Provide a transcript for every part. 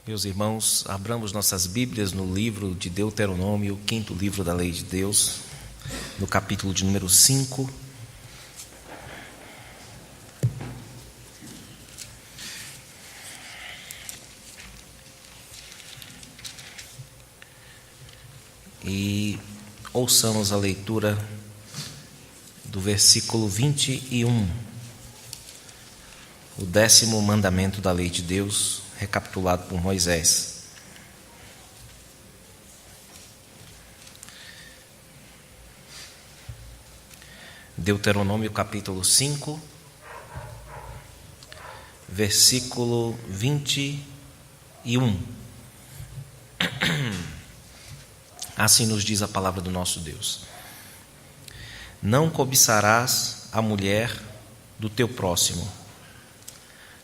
Meus irmãos, abramos nossas Bíblias no livro de Deuteronômio, o 5º livro da Lei de Deus, no capítulo de número 5. E ouçamos a leitura do versículo 21, o 10º mandamento da Lei de Deus, recapitulado por Moisés. Deuteronômio capítulo 5, versículo 21. Assim nos diz a palavra do nosso Deus: Não cobiçarás a mulher do teu próximo,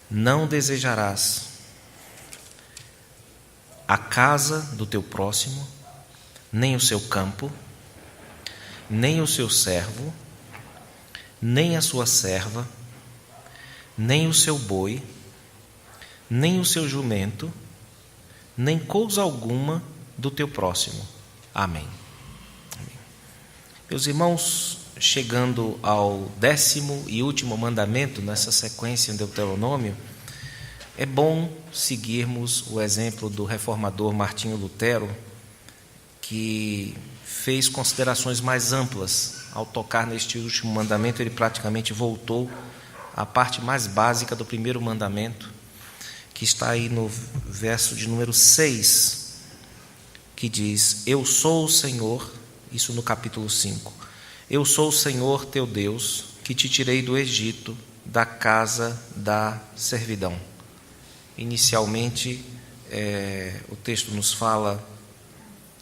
não desejarás a casa do teu próximo, nem o seu campo, nem o seu servo, nem a sua serva, nem o seu boi, nem o seu jumento, nem coisa alguma do teu próximo. Amém. Meus irmãos, chegando ao 10º e último mandamento nessa sequência em Deuteronômio, é bom seguirmos o exemplo do reformador Martinho Lutero, que fez considerações mais amplas. Ao tocar neste último mandamento, ele praticamente voltou à parte mais básica do primeiro mandamento, que está aí no verso de número 6, que diz: Eu sou o Senhor, isso no capítulo 5, eu sou o Senhor teu Deus, que te tirei do Egito, da casa da servidão. Inicialmente, o texto nos fala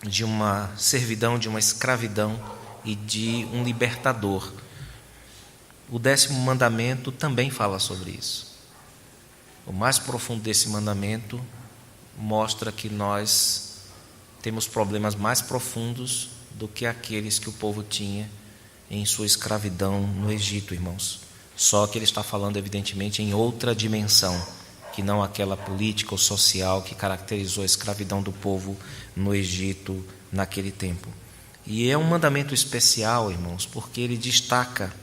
de uma servidão, de uma escravidão e de um libertador. O 10º mandamento também fala sobre isso. O mais profundo desse mandamento mostra que nós temos problemas mais profundos do que aqueles que o povo tinha em sua escravidão no Egito, irmãos. Só que ele está falando, evidentemente, em outra dimensão, que não aquela política ou social que caracterizou a escravidão do povo no Egito naquele tempo. E é um mandamento especial, irmãos, porque ele destaca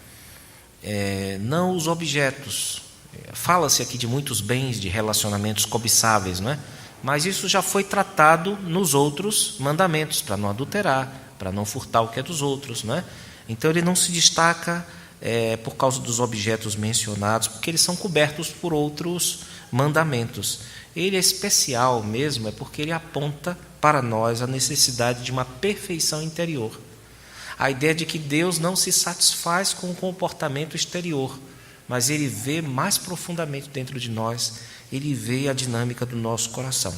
não os objetos. Fala-se aqui de muitos bens, de relacionamentos cobiçáveis, não é? Mas isso já foi tratado nos outros mandamentos, para não adulterar, para não furtar o que é dos outros, não é? Então ele não se destaca por causa dos objetos mencionados, porque eles são cobertos por outros mandamentos. Ele é especial mesmo, porque ele aponta para nós a necessidade de uma perfeição interior. A ideia de que Deus não se satisfaz com o comportamento exterior, mas Ele vê mais profundamente dentro de nós, Ele vê a dinâmica do nosso coração.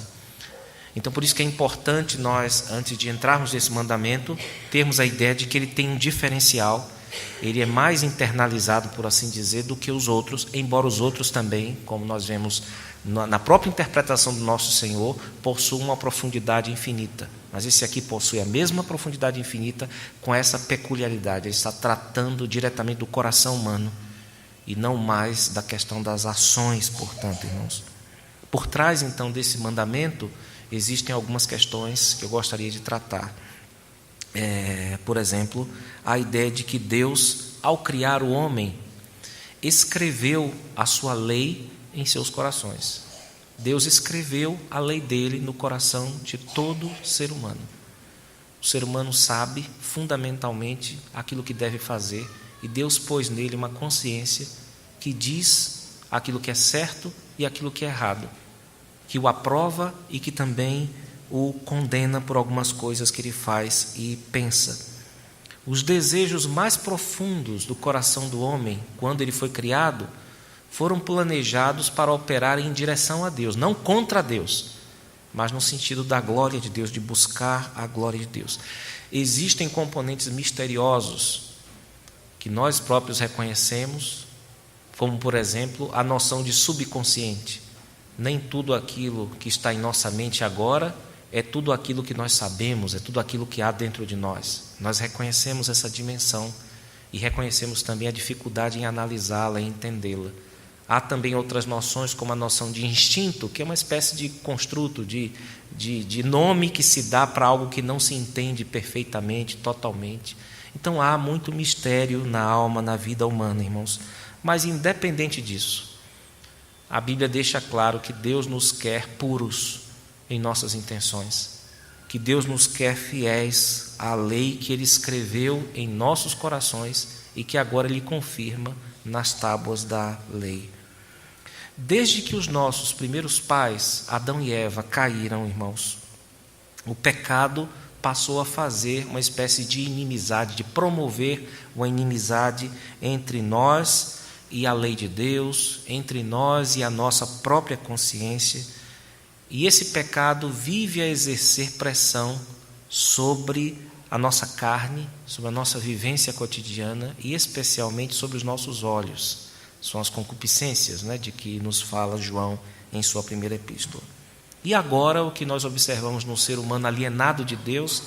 Então, por isso que é importante nós, antes de entrarmos nesse mandamento, termos a ideia de que ele tem um diferencial. Ele é mais internalizado, por assim dizer, do que os outros, embora os outros também, como nós vemos na própria interpretação do nosso Senhor, possuam uma profundidade infinita. Mas esse aqui possui a mesma profundidade infinita, com essa peculiaridade. Ele está tratando diretamente do coração humano e não mais da questão das ações, portanto, irmãos. Por trás, então, desse mandamento, existem algumas questões que eu gostaria de tratar. Por exemplo, a ideia de que Deus, ao criar o homem, escreveu a sua lei em seus corações. Deus escreveu a lei dele no coração de todo ser humano. O ser humano sabe fundamentalmente aquilo que deve fazer, e Deus pôs nele uma consciência que diz aquilo que é certo e aquilo que é errado, que o aprova e que também o condena por algumas coisas que ele faz e pensa. Os desejos mais profundos do coração do homem, quando ele foi criado, foram planejados para operar em direção a Deus, não contra Deus, mas no sentido da glória de Deus, de buscar a glória de Deus. Existem componentes misteriosos que nós próprios reconhecemos, como, por exemplo, a noção de subconsciente. Nem tudo aquilo que está em nossa mente agora é tudo aquilo que nós sabemos, é tudo aquilo que há dentro de nós. Nós reconhecemos essa dimensão e reconhecemos também a dificuldade em analisá-la e entendê-la. Há também outras noções, como a noção de instinto, que é uma espécie de construto, de nome que se dá para algo que não se entende perfeitamente, totalmente. Então há muito mistério na alma, na vida humana, irmãos. Mas independente disso, a Bíblia deixa claro que Deus nos quer puros em nossas intenções, que Deus nos quer fiéis à lei que Ele escreveu em nossos corações e que agora Ele confirma nas tábuas da lei. Desde que os nossos primeiros pais, Adão e Eva, caíram, irmãos, o pecado passou a fazer uma espécie de inimizade, de promover uma inimizade entre nós e a lei de Deus, entre nós e a nossa própria consciência. E esse pecado vive a exercer pressão sobre a nossa carne, sobre a nossa vivência cotidiana e especialmente sobre os nossos olhos. São as concupiscências, de que nos fala João em sua primeira epístola. E agora o que nós observamos no ser humano alienado de Deus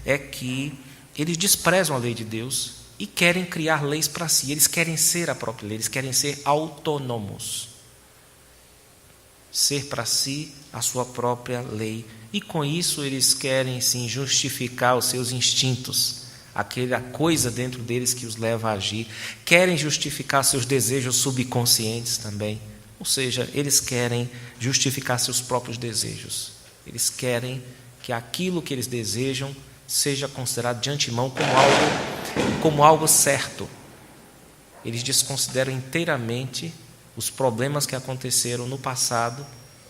é que eles desprezam a lei de Deus e querem criar leis para si. Eles querem ser a própria lei, eles querem ser autônomos. Ser para si a sua própria lei. E com isso eles querem sim justificar os seus instintos, aquela coisa dentro deles que os leva a agir. Querem justificar seus desejos subconscientes também. Ou seja, eles querem justificar seus próprios desejos. Eles querem que aquilo que eles desejam seja considerado de antemão como algo certo. Eles desconsideram inteiramente os problemas que aconteceram no passado,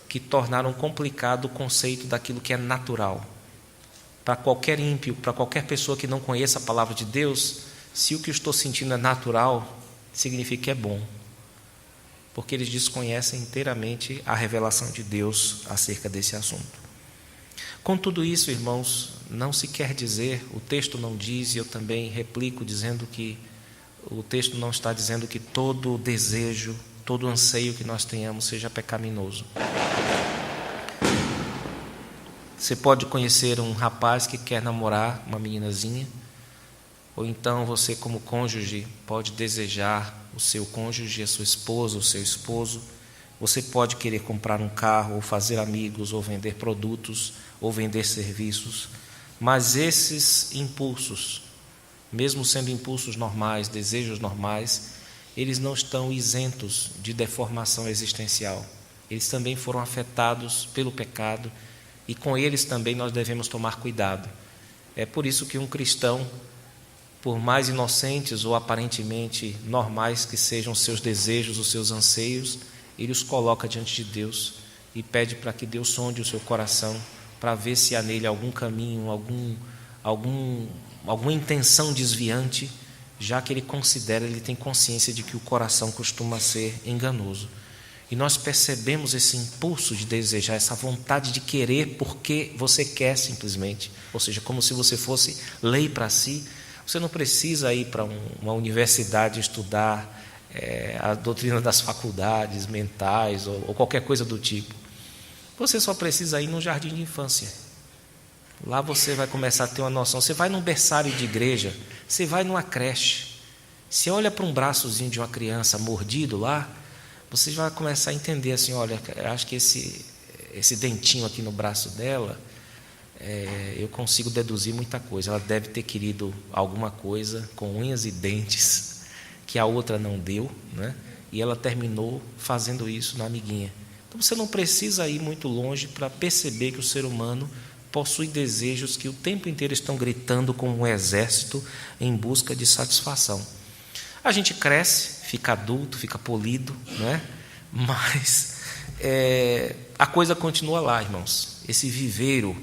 que tornaram complicado o conceito daquilo que é natural. Para qualquer ímpio, para qualquer pessoa que não conheça a palavra de Deus, se o que eu estou sentindo é natural, significa que é bom. Porque eles desconhecem inteiramente a revelação de Deus acerca desse assunto. Com tudo isso, irmãos, não se quer dizer, o texto não diz, e eu também replico dizendo que o texto não está dizendo que todo desejo, todo anseio que nós tenhamos seja pecaminoso. Você pode conhecer um rapaz que quer namorar uma meninazinha, ou então você, como cônjuge, pode desejar o seu cônjuge, a sua esposa, o seu esposo. Você pode querer comprar um carro, ou fazer amigos, ou vender produtos, ou vender serviços. Mas esses impulsos, mesmo sendo impulsos normais, desejos normais, eles não estão isentos de deformação existencial. Eles também foram afetados pelo pecado, e com eles também nós devemos tomar cuidado. É por isso que um cristão, por mais inocentes ou aparentemente normais que sejam os seus desejos, os seus anseios, ele os coloca diante de Deus e pede para que Deus sonde o seu coração, para ver se há nele algum caminho, alguma intenção desviante, já que ele tem consciência de que o coração costuma ser enganoso. E nós percebemos esse impulso de desejar, essa vontade de querer porque você quer simplesmente, ou seja, como se você fosse lei para si. Você não precisa ir para uma universidade estudar a doutrina das faculdades mentais ou qualquer coisa do tipo. Você só precisa ir no jardim de infância. Lá você vai começar a ter uma noção. Você vai num berçário de igreja, você vai numa creche. Você olha para um braçozinho de uma criança mordido lá, você vai começar a entender assim, olha, eu acho que esse dentinho aqui no braço dela, eu consigo deduzir muita coisa. Ela deve ter querido alguma coisa com unhas e dentes que a outra não deu, e ela terminou fazendo isso na amiguinha. Então você não precisa ir muito longe para perceber que o ser humano possui desejos que o tempo inteiro estão gritando como um exército em busca de satisfação. A gente cresce, fica adulto, fica polido, mas a coisa continua lá, irmãos. Esse viveiro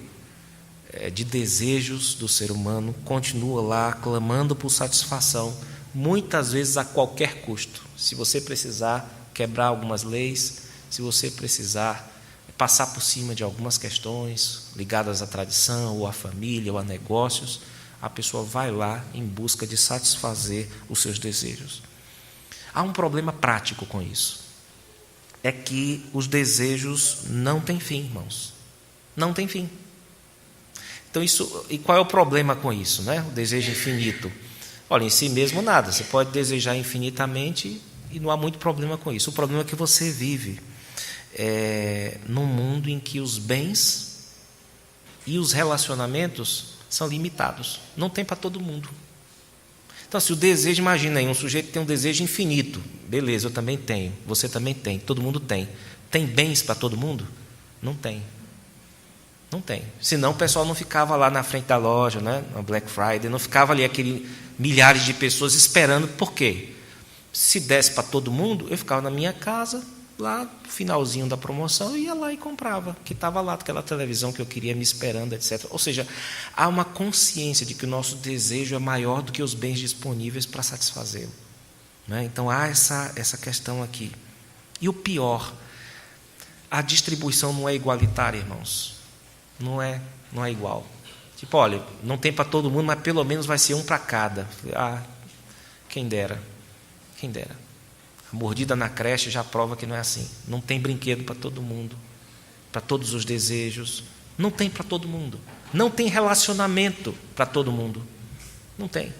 de desejos do ser humano continua lá, clamando por satisfação, muitas vezes a qualquer custo. Se você precisar quebrar algumas leis, se você precisar passar por cima de algumas questões ligadas à tradição, ou à família, ou a negócios, a pessoa vai lá em busca de satisfazer os seus desejos. Há um problema prático com isso. É que os desejos não têm fim, irmãos. Não tem fim. Então, e qual é o problema com isso, O desejo infinito. Olha, em si mesmo nada. Você pode desejar infinitamente E não há muito problema com isso. O problema é que você vive num mundo em que os bens e os relacionamentos são limitados. Não tem para todo mundo. Então, se o desejo, imagina aí, um sujeito tem um desejo infinito. Beleza, eu também tenho, você também tem, todo mundo tem. Tem bens para todo mundo? Não tem. Não tem. Senão o pessoal não ficava lá na frente da loja, né, na Black Friday, não ficava ali aquele milhares de pessoas esperando. Por quê? Se desse para todo mundo, eu ficava na minha casa, lá no finalzinho da promoção, eu ia lá e comprava, que estava lá aquela televisão que eu queria me esperando, etc. Ou seja, há uma consciência de que o nosso desejo é maior do que os bens disponíveis para satisfazê-lo, né? Então há essa questão aqui. E o pior, a distribuição não é igualitária, irmãos. Não é igual. Tipo, olha, não tem para todo mundo, mas pelo menos vai ser um para cada. Quem dera. Quem dera. A mordida na creche já prova que não é assim. Não tem brinquedo para todo mundo, para todos os desejos. Não tem para todo mundo. Não tem relacionamento para todo mundo. Não tem.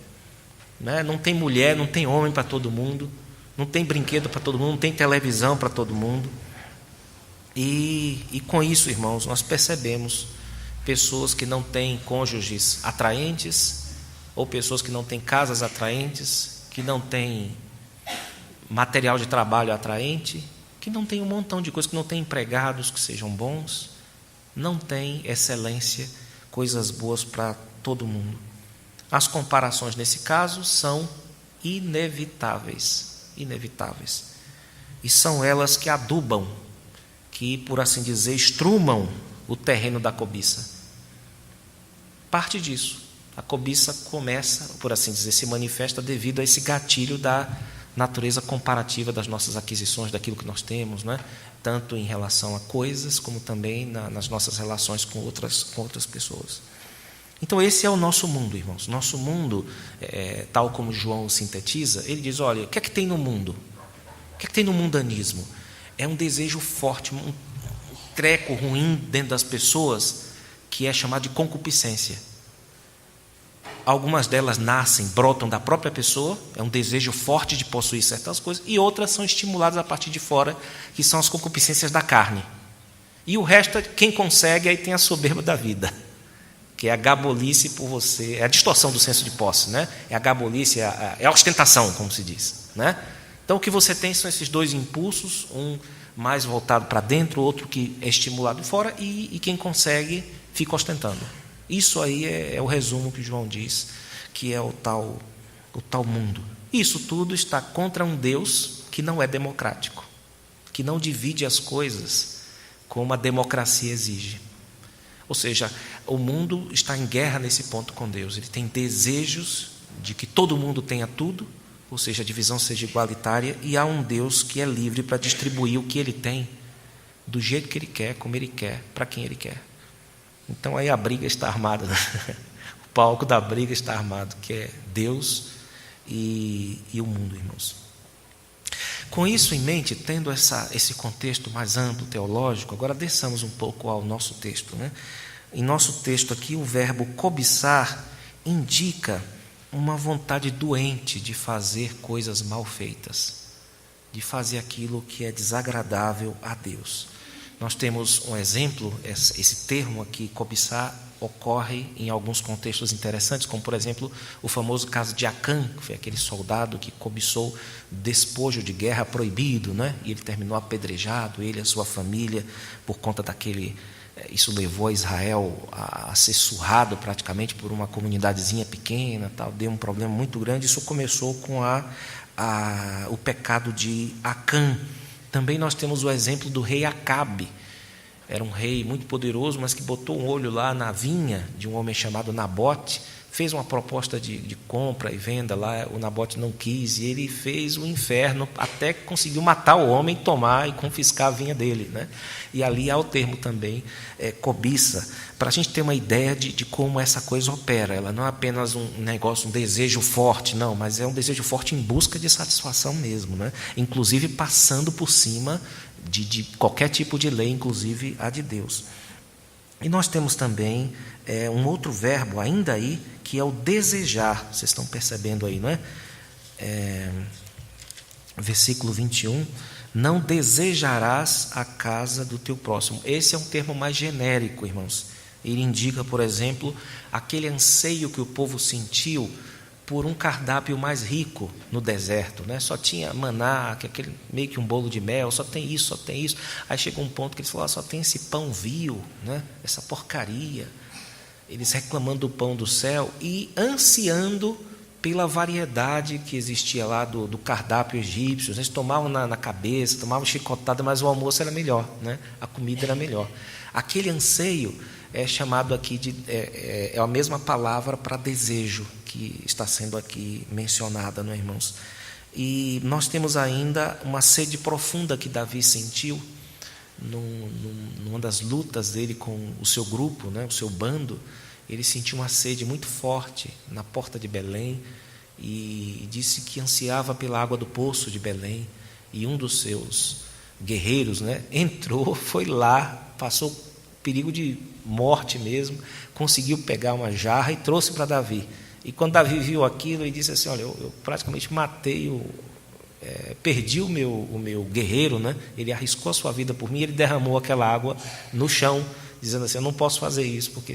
Né? Não tem mulher, não tem homem para todo mundo. Não tem brinquedo para todo mundo, não tem televisão para todo mundo. E com isso, irmãos, nós percebemos pessoas que não têm cônjuges atraentes, ou pessoas que não têm casas atraentes, que não têm material de trabalho atraente, que não tem um montão de coisas, que não tem empregados que sejam bons, não tem excelência, coisas boas para todo mundo. As comparações nesse caso são inevitáveis, e são elas que adubam, que, por assim dizer, estrumam o terreno da cobiça. Parte disso, a cobiça começa, por assim dizer, se manifesta devido a esse gatilho da natureza comparativa das nossas aquisições, daquilo que nós temos, né? Tanto em relação a coisas, como também nas nossas relações com outras pessoas. Então esse é o nosso mundo, irmãos. Nosso mundo, tal como João sintetiza, ele diz, olha, o que é que tem no mundo? O que é que tem no mundanismo? É um desejo forte, um treco ruim dentro das pessoas, que é chamado de concupiscência. Algumas delas nascem, brotam da própria pessoa, é um desejo forte de possuir certas coisas, e outras são estimuladas a partir de fora, que são as concupiscências da carne. E o resto, quem consegue, aí tem a soberba da vida, que é a gabolice por você, é a distorção do senso de posse, né? É a gabolice, é a ostentação, como se diz, né? Então o que você tem são esses dois impulsos, um mais voltado para dentro, outro que é estimulado de fora, e quem consegue fica ostentando. Isso aí é o resumo que João diz, que é o tal mundo. Isso tudo está contra um Deus que não é democrático, que não divide as coisas como a democracia exige. Ou seja, o mundo está em guerra nesse ponto com Deus. Ele tem desejos de que todo mundo tenha tudo, ou seja, a divisão seja igualitária, e há um Deus que é livre para distribuir o que ele tem, do jeito que ele quer, como ele quer, para quem ele quer. Então aí a briga está armada, né? O palco da briga está armado, que é Deus e o mundo, irmãos. Com isso em mente, tendo esse contexto mais amplo, teológico, agora desçamos um pouco ao nosso texto, né? Em nosso texto aqui, o verbo cobiçar indica uma vontade doente de fazer coisas mal feitas, de fazer aquilo que é desagradável a Deus. Nós temos um exemplo, esse termo aqui, cobiçar, ocorre em alguns contextos interessantes, como, por exemplo, o famoso caso de Acã, que foi aquele soldado que cobiçou despojo de guerra proibido, né? E ele terminou apedrejado, ele e a sua família, por conta daquele... Isso levou a Israel a ser surrado praticamente por uma comunidadezinha pequena, tal, deu um problema muito grande. Isso começou com o pecado de Acã. Também nós temos o exemplo do rei Acabe. Era um rei muito poderoso, mas que botou um olho lá na vinha de um homem chamado Nabote, fez uma proposta de compra e venda lá, o Nabote não quis, e ele fez o inferno, até que conseguiu matar o homem, tomar e confiscar a vinha dele, né? E ali há o termo também, cobiça, para a gente ter uma ideia de como essa coisa opera. Ela não é apenas um negócio, um desejo forte, não, mas é um desejo forte em busca de satisfação mesmo, né? Inclusive passando por cima de qualquer tipo de lei, inclusive a de Deus. E nós temos também um outro verbo ainda aí, que é o desejar. Vocês estão percebendo aí, não é? versículo 21, não desejarás a casa do teu próximo. Esse é um termo mais genérico, irmãos. Ele indica, por exemplo, aquele anseio que o povo sentiu por um cardápio mais rico no deserto, né? Só tinha maná, aquele, meio que um bolo de mel, só tem isso, só tem isso. Aí chegou um ponto que eles falaram, só tem esse pão vil, né? Essa porcaria. Eles reclamando do pão do céu e ansiando pela variedade que existia lá do cardápio egípcio. Eles tomavam na cabeça, tomavam chicotada, mas o almoço era melhor, né? A comida era melhor. Aquele anseio é chamado aqui é a mesma palavra para desejo que está sendo aqui mencionada, não é, irmãos? E nós temos ainda uma sede profunda que Davi sentiu numa das lutas dele com o seu grupo, né, o seu bando. Ele sentiu uma sede muito forte na porta de Belém e disse que ansiava pela água do poço de Belém. E um dos seus guerreiros, né, entrou, foi lá, passou perigo de morte mesmo, conseguiu pegar uma jarra e trouxe para Davi. E quando Davi viu aquilo, ele disse assim, olha, eu praticamente matei, perdi o meu guerreiro, né? Ele arriscou a sua vida por mim, ele derramou aquela água no chão, dizendo assim, eu não posso fazer isso, porque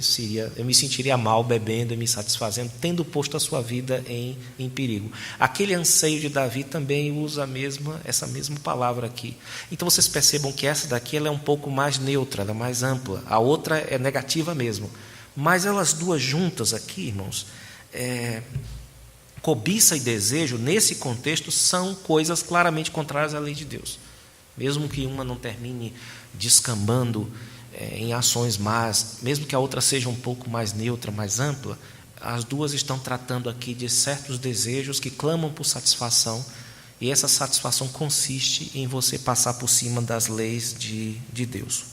eu me sentiria mal bebendo e me satisfazendo, tendo posto a sua vida em perigo. Aquele anseio de Davi também usa essa mesma palavra aqui. Então vocês percebam que essa daqui ela é um pouco mais neutra, ela é mais ampla. A outra é negativa mesmo. Mas elas duas juntas aqui, irmãos, cobiça e desejo, nesse contexto, são coisas claramente contrárias à lei de Deus. Mesmo que uma não termine descambando em ações más, mesmo que a outra seja um pouco mais neutra, mais ampla, as duas estão tratando aqui de certos desejos que clamam por satisfação, e essa satisfação consiste em você passar por cima das leis de Deus.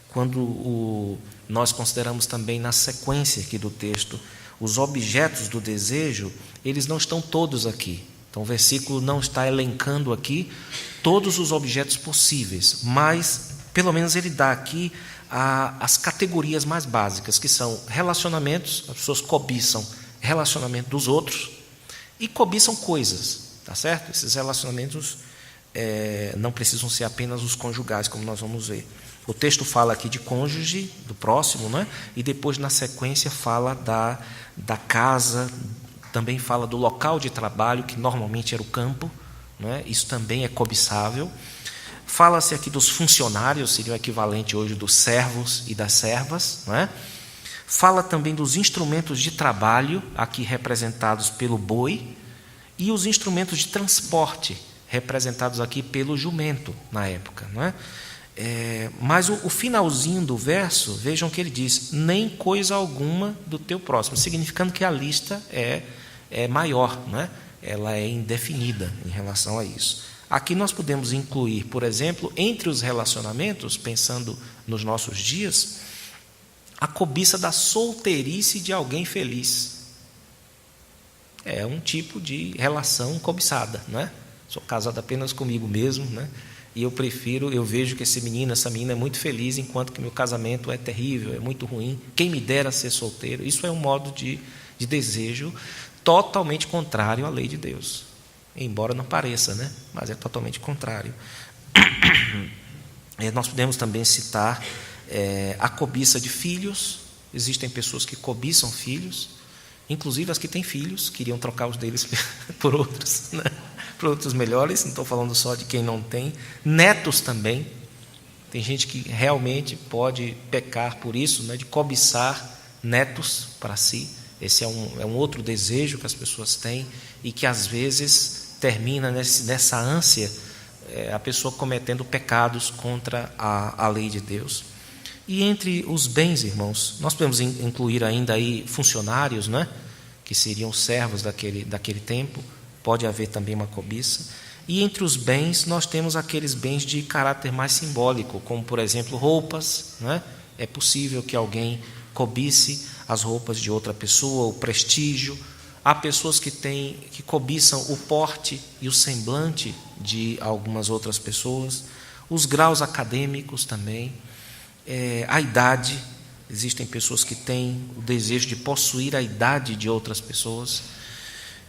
Quando nós consideramos também na sequência aqui do texto, os objetos do desejo, eles não estão todos aqui. Então o versículo não está elencando aqui todos os objetos possíveis, mas pelo menos ele dá aqui as categorias mais básicas, que são relacionamentos. As pessoas cobiçam relacionamento dos outros e cobiçam coisas, tá certo? Esses relacionamentos não precisam ser apenas os conjugais, como nós vamos ver. O texto fala aqui de cônjuge, do próximo, né? E depois, na sequência, fala da casa, também fala do local de trabalho, que normalmente era o campo, né? Isso também é cobiçável. Fala-se aqui dos funcionários, seria o equivalente hoje dos servos e das servas, não é? Fala também dos instrumentos de trabalho, aqui representados pelo boi, e os instrumentos de transporte, representados aqui pelo jumento, na época, não é? Mas o finalzinho do verso, vejam que ele diz, nem coisa alguma do teu próximo, significando que a lista é maior, não é? Ela é indefinida em relação a isso. Aqui nós podemos incluir, por exemplo, entre os relacionamentos, pensando nos nossos dias, a cobiça da solteirice de alguém feliz. É um tipo de relação cobiçada, não é? Sou casado apenas comigo mesmo, né? E eu vejo que essa menina é muito feliz, enquanto que meu casamento é terrível, é muito ruim. Quem me dera ser solteiro. Isso é um modo de desejo totalmente contrário à lei de Deus. Embora não pareça, né? Mas é totalmente contrário. Nós podemos também citar a cobiça de filhos. Existem pessoas que cobiçam filhos, inclusive as que têm filhos, queriam trocar os deles por outros, né? Por outros melhores, não estou falando só de quem não tem. Netos também. Tem gente que realmente pode pecar por isso, né? De cobiçar netos para si. Esse é um outro desejo que as pessoas têm e que às vezes termina nessa ânsia, a pessoa cometendo pecados contra a lei de Deus. E entre os bens, irmãos, nós podemos incluir ainda aí funcionários, né? Que seriam servos daquele tempo. Pode haver também uma cobiça. E entre os bens, nós temos aqueles bens de caráter mais simbólico, como, por exemplo, roupas, né? É possível que alguém cobice as roupas de outra pessoa, o prestígio. Há pessoas que cobiçam o porte e o semblante de algumas outras pessoas. Os graus acadêmicos também. A idade. Existem pessoas que têm o desejo de possuir a idade de outras pessoas.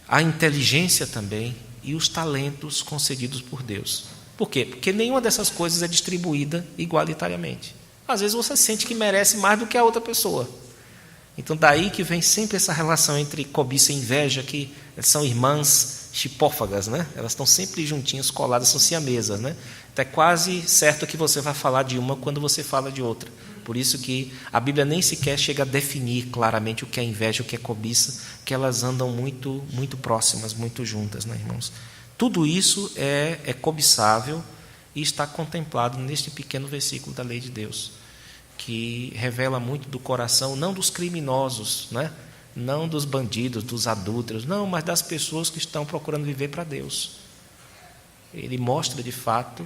A inteligência também. e os talentos concedidos por Deus. Por quê? Porque nenhuma dessas coisas é distribuída igualitariamente. Às vezes você sente que merece mais do que a outra pessoa. Então daí que vem sempre essa relação entre cobiça e inveja, que são irmãs chipófagas, né? Elas estão sempre juntinhas, coladas, são siamesas, né? Então é quase certo que você vai falar de uma quando você fala de outra. Por isso que a Bíblia nem sequer chega a definir claramente o que é inveja, o que é cobiça, que elas andam muito, muito próximas, muito juntas, né, irmãos? Tudo isso é cobiçável e está contemplado neste pequeno versículo da lei de Deus, que revela muito do coração, não dos criminosos, né? Não dos bandidos, dos adúlteros, não, mas das pessoas que estão procurando viver para Deus. Ele mostra, de fato,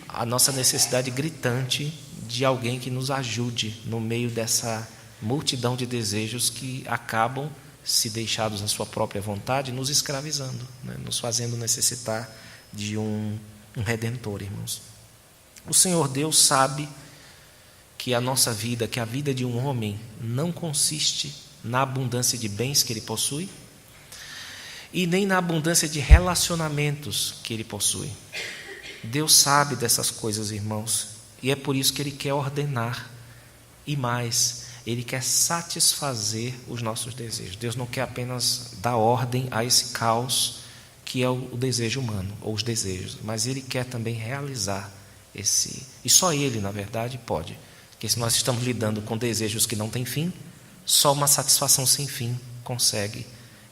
a nossa necessidade gritante de alguém que nos ajude no meio dessa multidão de desejos que acabam, se deixados à sua própria vontade, nos escravizando, né? Nos fazendo necessitar de um Redentor, irmãos. O Senhor Deus sabe que a nossa vida, que a vida de um homem não consiste na abundância de bens que ele possui e nem na abundância de relacionamentos que ele possui. Deus sabe dessas coisas, irmãos, e é por isso que Ele quer ordenar, e mais, Ele quer satisfazer os nossos desejos. Deus não quer apenas dar ordem a esse caos que é o desejo humano, ou os desejos, mas Ele quer também realizar esse, e só Ele, na verdade, pode. Porque se nós estamos lidando com desejos que não têm fim, só uma satisfação sem fim consegue.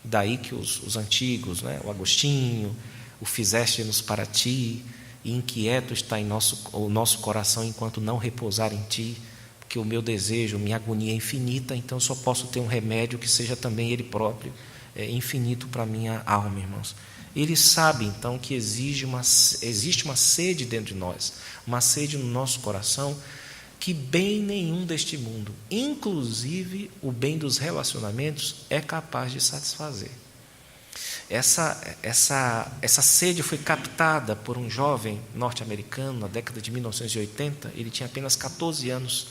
Daí que os antigos, né, o Agostinho, o fizeste-nos para ti, e inquieto está o nosso coração enquanto não repousar em ti, porque o meu desejo, minha agonia é infinita, então eu só posso ter um remédio que seja também Ele próprio, infinito para a minha alma, irmãos. Ele sabe, então, que existe uma sede dentro de nós, uma sede no nosso coração, que bem nenhum deste mundo, inclusive o bem dos relacionamentos, é capaz de satisfazer. Essa sede foi captada por um jovem norte-americano na década de 1980. Ele tinha apenas 14 anos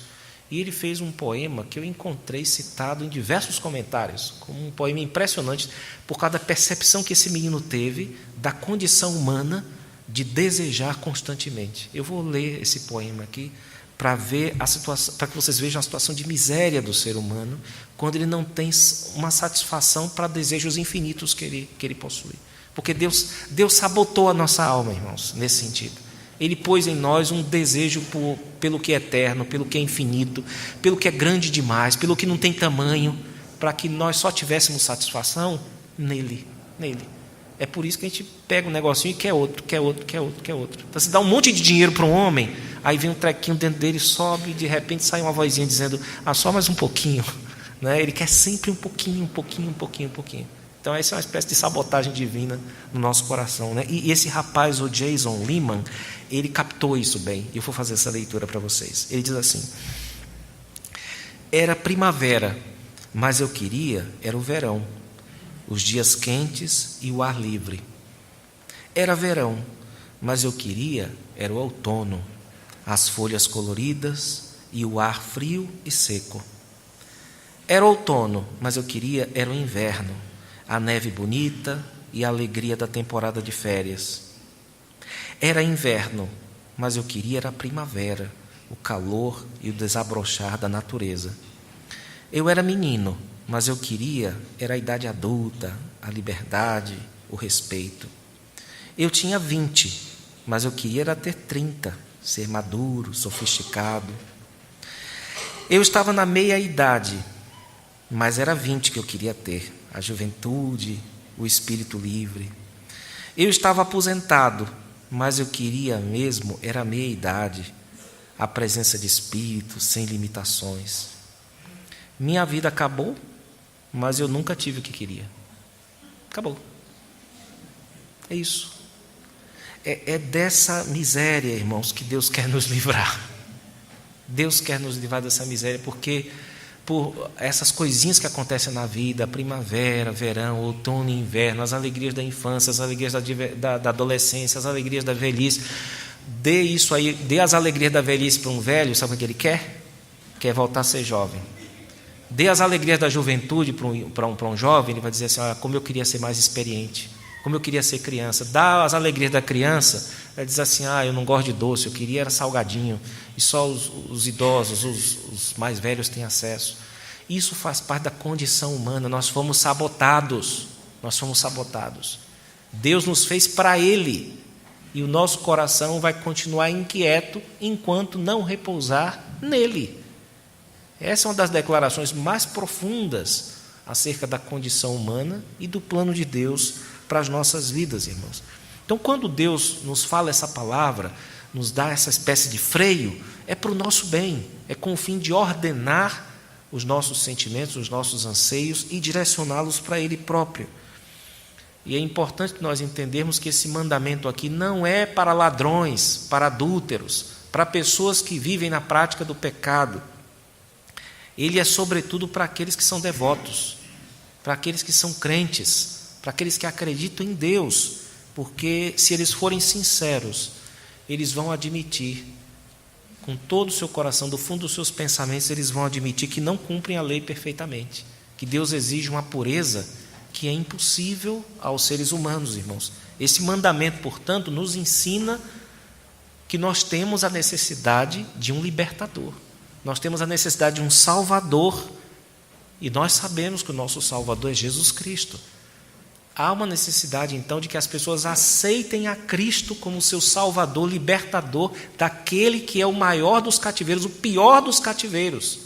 e ele fez um poema que eu encontrei citado em diversos comentários, como um poema impressionante por causa da percepção que esse menino teve da condição humana de desejar constantemente. Eu vou ler esse poema aqui para ver a situação, para que vocês vejam a situação de miséria do ser humano quando ele não tem uma satisfação para desejos infinitos que ele possui. Porque Deus sabotou a nossa alma, irmãos, nesse sentido. Ele pôs em nós um desejo pelo que é eterno, pelo que é infinito, pelo que é grande demais, pelo que não tem tamanho, para que nós só tivéssemos satisfação nele. É por isso que a gente pega um negocinho e quer outro. Então você dá um monte de dinheiro para um homem, aí vem um trequinho dentro dele, sobe, e de repente sai uma vozinha dizendo, só mais um pouquinho. Né? Ele quer sempre um pouquinho. Então essa é uma espécie de sabotagem divina no nosso coração. Né? E esse rapaz, o Jason Lehman, ele captou isso bem. Eu vou fazer essa leitura para vocês. Ele diz assim: era primavera, mas eu queria era o verão, os dias quentes e o ar livre. Era verão, mas eu queria era o outono, as folhas coloridas e o ar frio e seco. Era outono, mas eu queria era o inverno, a neve bonita e a alegria da temporada de férias. Era inverno, mas eu queria era a primavera, o calor e o desabrochar da natureza. Eu era menino, mas eu queria era a idade adulta, a liberdade, o respeito. Eu tinha 20, mas eu queria era ter 30, ser maduro, sofisticado. Eu estava na meia-idade, mas era 20 que eu queria ter, a juventude, o espírito livre. Eu estava aposentado, mas eu queria mesmo era a meia-idade, a presença de espírito, sem limitações. Minha vida acabou, mas eu nunca tive o que queria. Acabou. É isso. É dessa miséria, irmãos, que Deus quer nos livrar. Deus quer nos livrar dessa miséria, porque por essas coisinhas que acontecem na vida, primavera, verão, outono e inverno, as alegrias da infância, as alegrias da adolescência, as alegrias da velhice, dê isso aí, dê as alegrias da velhice para um velho, sabe o que ele quer? Quer voltar a ser jovem. Dê as alegrias da juventude para um jovem, ele vai dizer assim, como eu queria ser mais experiente, como eu queria ser criança. Dá as alegrias da criança, ela diz assim, eu não gosto de doce, eu queria era salgadinho, e só os idosos, os mais velhos têm acesso. Isso faz parte da condição humana, nós fomos sabotados. Deus nos fez para Ele, e o nosso coração vai continuar inquieto enquanto não repousar nele. Essa é uma das declarações mais profundas acerca da condição humana e do plano de Deus para as nossas vidas, irmãos. Então, quando Deus nos fala essa palavra, nos dá essa espécie de freio, é para o nosso bem, é com o fim de ordenar os nossos sentimentos, os nossos anseios e direcioná-los para Ele próprio. E é importante nós entendermos que esse mandamento aqui não é para ladrões, para adúlteros, para pessoas que vivem na prática do pecado. Ele é sobretudo para aqueles que são devotos, para aqueles que são crentes, para aqueles que acreditam em Deus, porque se eles forem sinceros, eles vão admitir, com todo o seu coração, do fundo dos seus pensamentos, eles vão admitir que não cumprem a lei perfeitamente, que Deus exige uma pureza que é impossível aos seres humanos, irmãos. Esse mandamento, portanto, nos ensina que nós temos a necessidade de um libertador, nós temos a necessidade de um Salvador, e nós sabemos que o nosso Salvador é Jesus Cristo. Há uma necessidade, então, de que as pessoas aceitem a Cristo como seu Salvador, libertador daquele que é o maior dos cativeiros, o pior dos cativeiros.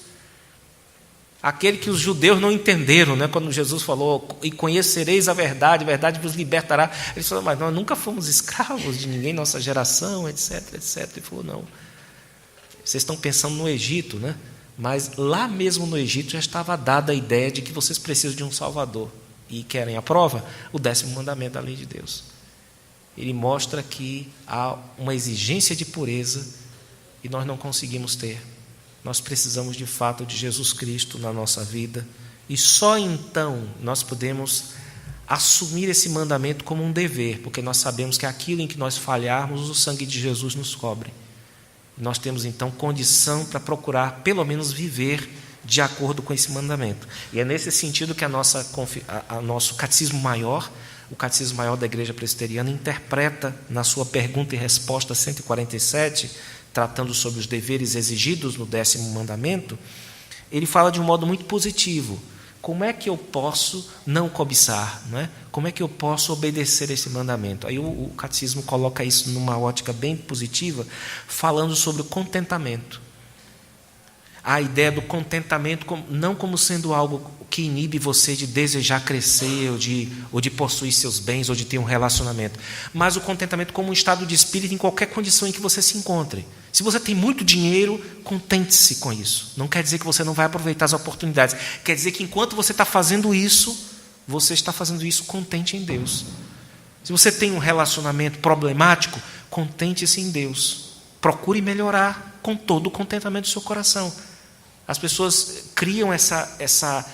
Aquele que os judeus não entenderam, né? Quando Jesus falou, e conhecereis a verdade vos libertará. Eles falaram, mas nós nunca fomos escravos de ninguém, nossa geração, etc, etc. Ele falou, não. Vocês estão pensando no Egito, né? Mas lá mesmo no Egito já estava dada a ideia de que vocês precisam de um Salvador. E querem a prova? O 10º mandamento da lei de Deus. Ele mostra que há uma exigência de pureza e nós não conseguimos ter. Nós precisamos de fato de Jesus Cristo na nossa vida, e só então nós podemos assumir esse mandamento como um dever, porque nós sabemos que aquilo em que nós falharmos, o sangue de Jesus nos cobre. Nós temos então condição para procurar pelo menos viver de acordo com esse mandamento. E é nesse sentido que nosso catecismo maior, o catecismo maior da Igreja Presbiteriana, interpreta na sua pergunta e resposta 147, tratando sobre os deveres exigidos no 10º mandamento, ele fala de um modo muito positivo. Como é que eu posso não cobiçar? Não é? Como é que eu posso obedecer esse mandamento? Aí o catecismo coloca isso numa ótica bem positiva, falando sobre o contentamento. A ideia do contentamento não como sendo algo que inibe você de desejar crescer, ou de possuir seus bens, ou de ter um relacionamento, mas o contentamento como um estado de espírito em qualquer condição em que você se encontre. Se você tem muito dinheiro, contente-se com isso. Não quer dizer que você não vai aproveitar as oportunidades. Quer dizer que enquanto você está fazendo isso, você está fazendo isso contente em Deus. Se você tem um relacionamento problemático, contente-se em Deus. Procure melhorar com todo o contentamento do seu coração. As pessoas criam essa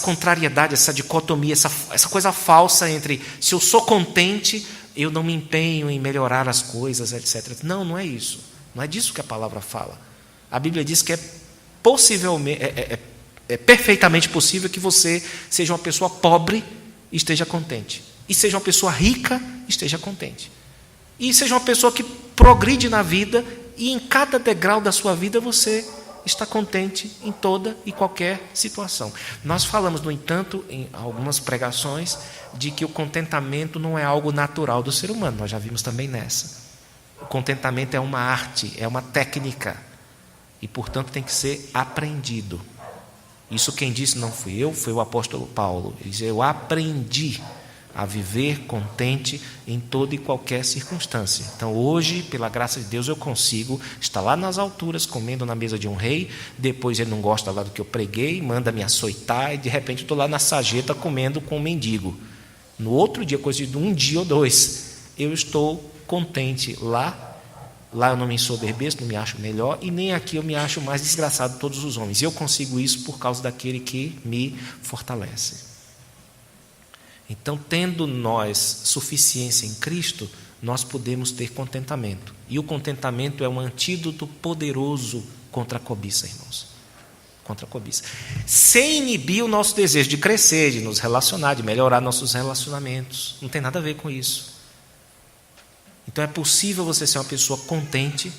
contrariedade, essa dicotomia, essa coisa falsa entre se eu sou contente, eu não me empenho em melhorar as coisas, etc. Não, não é isso. Não é disso que a palavra fala. A Bíblia diz que é perfeitamente possível que você seja uma pessoa pobre e esteja contente. E seja uma pessoa rica e esteja contente. E seja uma pessoa que progride na vida e em cada degrau da sua vida você está contente em toda e qualquer situação. Nós falamos, no entanto, em algumas pregações, de que o contentamento não é algo natural do ser humano. Nós já vimos também nessa. O contentamento é uma arte, é uma técnica, e, portanto, tem que ser aprendido. Isso quem disse não fui eu, foi o apóstolo Paulo. Ele diz, eu aprendi a viver contente em toda e qualquer circunstância. Então, hoje, pela graça de Deus, eu consigo estar lá nas alturas, comendo na mesa de um rei, depois ele não gosta lá do que eu preguei, manda me açoitar, e de repente eu estou lá na sarjeta comendo com um mendigo. No outro dia, coisa de um dia ou dois, eu estou contente lá eu não me ensoberbeço, não me acho melhor, e nem aqui eu me acho mais desgraçado de todos os homens. Eu consigo isso por causa daquele que me fortalece. Então, tendo nós suficiência em Cristo, nós podemos ter contentamento. E o contentamento é um antídoto poderoso contra a cobiça, irmãos. Contra a cobiça. Sem inibir o nosso desejo de crescer, de nos relacionar, de melhorar nossos relacionamentos. Não tem nada a ver com isso. Então é possível você ser uma pessoa contente.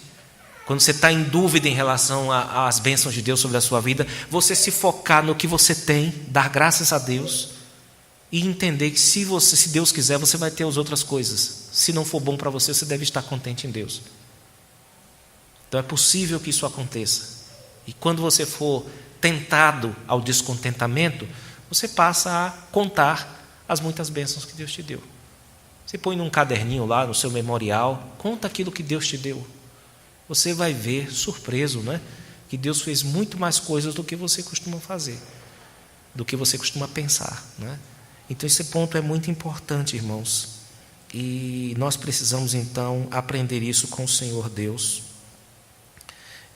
Quando você está em dúvida em relação às bênçãos de Deus sobre a sua vida, você se focar no que você tem, dar graças a Deus e entender que se Deus quiser, você vai ter as outras coisas. Se não for bom para você, você deve estar contente em Deus. Então é possível que isso aconteça. E quando você for tentado ao descontentamento, você passa a contar as muitas bênçãos que Deus te deu. Você põe num caderninho lá, no seu memorial, conta aquilo que Deus te deu. Você vai ver, surpreso, né? Que Deus fez muito mais coisas do que você costuma fazer, do que você costuma pensar, né? Então esse ponto é muito importante, irmãos. E nós precisamos então aprender isso com o Senhor Deus.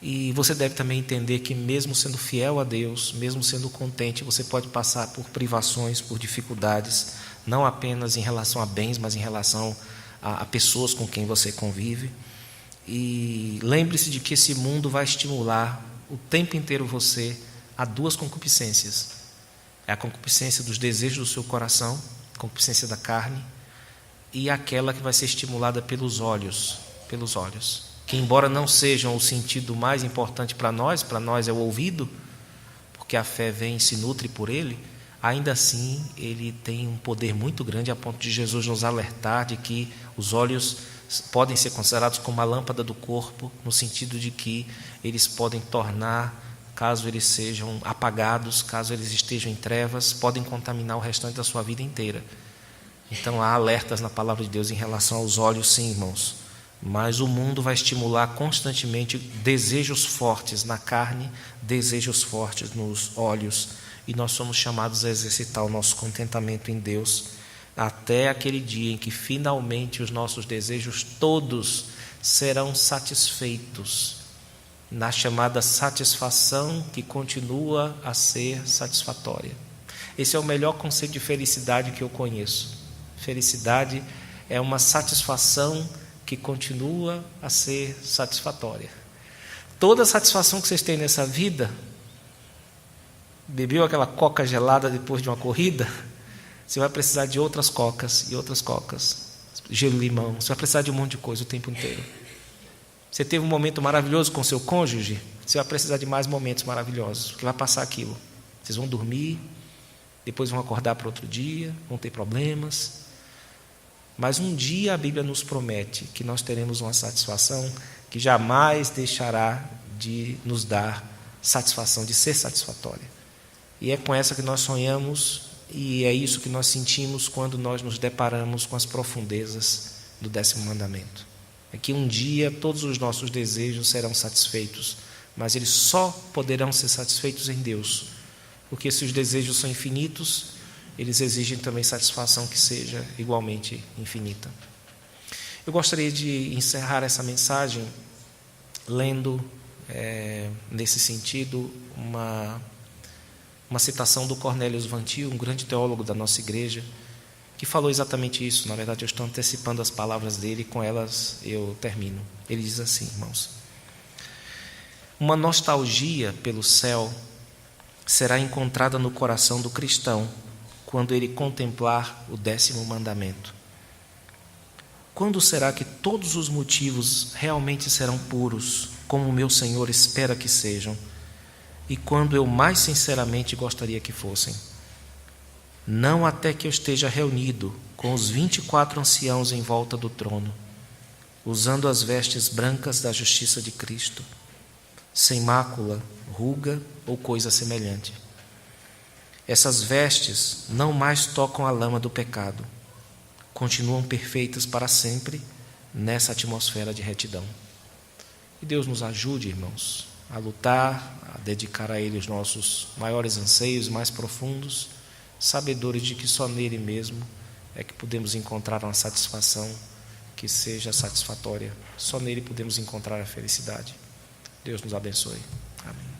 E você deve também entender que mesmo sendo fiel a Deus, mesmo sendo contente, você pode passar por privações, por dificuldades, não apenas em relação a bens, mas em relação a pessoas com quem você convive. E lembre-se de que esse mundo vai estimular o tempo inteiro você a duas concupiscências. É a concupiscência dos desejos do seu coração, a concupiscência da carne, e aquela que vai ser estimulada pelos olhos, que embora não sejam o sentido mais importante para nós é o ouvido, porque a fé vem e se nutre por ele, ainda assim ele tem um poder muito grande a ponto de Jesus nos alertar de que os olhos podem ser considerados como a lâmpada do corpo, no sentido de que eles podem tornar, caso eles sejam apagados, caso eles estejam em trevas, podem contaminar o restante da sua vida inteira. Então há alertas na palavra de Deus em relação aos olhos, sim, irmãos. Mas o mundo vai estimular constantemente desejos fortes na carne, desejos fortes nos olhos, e nós somos chamados a exercitar o nosso contentamento em Deus, até aquele dia em que finalmente os nossos desejos todos serão satisfeitos, na chamada satisfação que continua a ser satisfatória. Esse é o melhor conceito de felicidade que eu conheço. Felicidade é uma satisfação que continua a ser satisfatória. Toda satisfação que vocês têm nessa vida, bebeu aquela coca gelada depois de uma corrida, você vai precisar de outras cocas e outras cocas, gelo e limão, você vai precisar de um monte de coisa o tempo inteiro. Você teve um momento maravilhoso com seu cônjuge, você vai precisar de mais momentos maravilhosos, porque vai passar aquilo. Vocês vão dormir, depois vão acordar para outro dia, vão ter problemas. Mas um dia a Bíblia nos promete que nós teremos uma satisfação que jamais deixará de nos dar satisfação, de ser satisfatória. E é com essa que nós sonhamos, e é isso que nós sentimos quando nós nos deparamos com as profundezas do 10º mandamento. É que um dia todos os nossos desejos serão satisfeitos, mas eles só poderão ser satisfeitos em Deus, porque se os desejos são infinitos, eles exigem também satisfação que seja igualmente infinita. Eu gostaria de encerrar essa mensagem lendo, nesse sentido, uma citação do Cornelius Van Til, um grande teólogo da nossa igreja, que falou exatamente isso. Na verdade, eu estou antecipando as palavras dele, e com elas eu termino. Ele diz assim, irmãos: uma nostalgia pelo céu será encontrada no coração do cristão quando ele contemplar o 10º mandamento. Quando será que todos os motivos realmente serão puros, como o meu Senhor espera que sejam, e quando eu mais sinceramente gostaria que fossem? Não até que eu esteja reunido com os 24 anciãos em volta do trono, usando as vestes brancas da justiça de Cristo, sem mácula, ruga ou coisa semelhante. Essas vestes não mais tocam a lama do pecado, continuam perfeitas para sempre nessa atmosfera de retidão. Que Deus nos ajude, irmãos, a lutar, a dedicar a Ele os nossos maiores anseios, mais profundos, sabedores de que só nele mesmo é que podemos encontrar uma satisfação que seja satisfatória. Só nele podemos encontrar a felicidade. Deus nos abençoe. Amém.